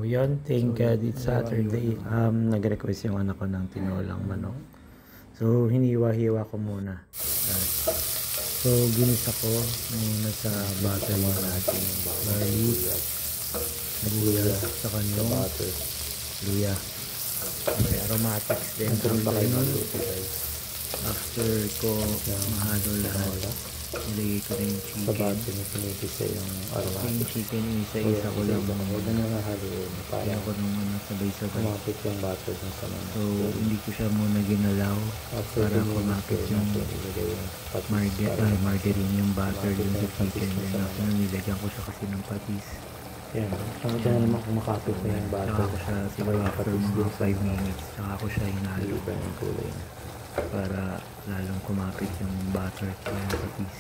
yun, thank God it's Saturday. Nag-request yung anak ko ng tinolang manok. So, hiniwa-hiwa ko muna. So, ginisa ko muna sa butter natin. Garlic, sibuyas, saka yung luya. Okay, aromatics din. So, after ko mahalo lahat, ilagay ko na yung chicken. Sa bato na pinipisa yung aromatic. Yung chicken, isa-isa ko lang. Huwag na nahaluin. Kaya ko nung sabay-sabay. Kumapit yung bato dun sa manok. So, hindi ko siya muna ginalaw para kumapit yung margarine, yung butter dun sa chicken. Then after na nilagyan ko siya kasi ng patis. Yan. Nakita na naman kung makapit na yung butter. Saka ko siya siguro after mga 5 minutes. Saka ko siya hinalo Iba yung kulay. para lalong kumapit yung butter at yung patis.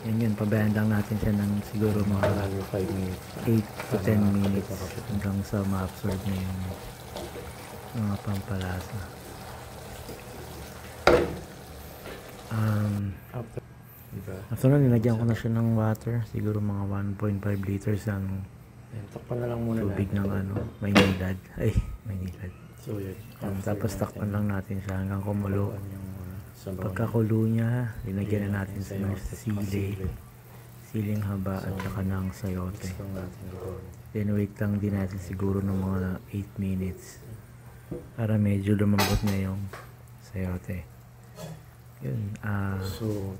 Yan yun, pabayaan lang natin siya ng siguro mga 5 minutes. 8 to 10 minutes hanggang sa ma-absorb na yung mga pampalasa. After na, nilagyan ko na siya ng water. Siguro mga 1.5 liters ng Takpan na lang muna tubig ng Maynilad. Ay, Maynilad. So, yun. Tapos takpan lang natin siya hanggang kumulo. Yung Pagkakulo niya, linagyan na natin sa siling haba at saka ng sayote. Then wait lang din natin siguro ng mga 8 minutes para medyo lumambot na yung sayote. Yun,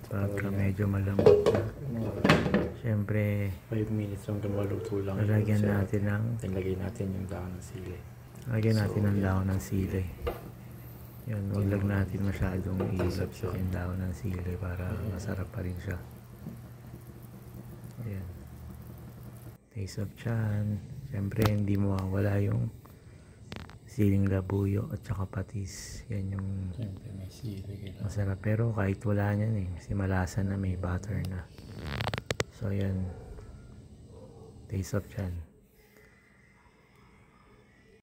pagka medyo malambot na, syempre 5 minutes lang maluto lang. lalagyan natin ng natin yung dahon ng sili. lagyan natin ng dahon ng sili. Yun, huwag lang natin masyadong iilap sa yung dahon ng sili para masarap pa rin siya. Ayan. Taste of chan. Siyempre hindi mawawala yung siling labuyo at saka patis. Yan yung masarap. Pero kahit wala niyan kasi malasa na, may butter na. So yan. Taste of chan.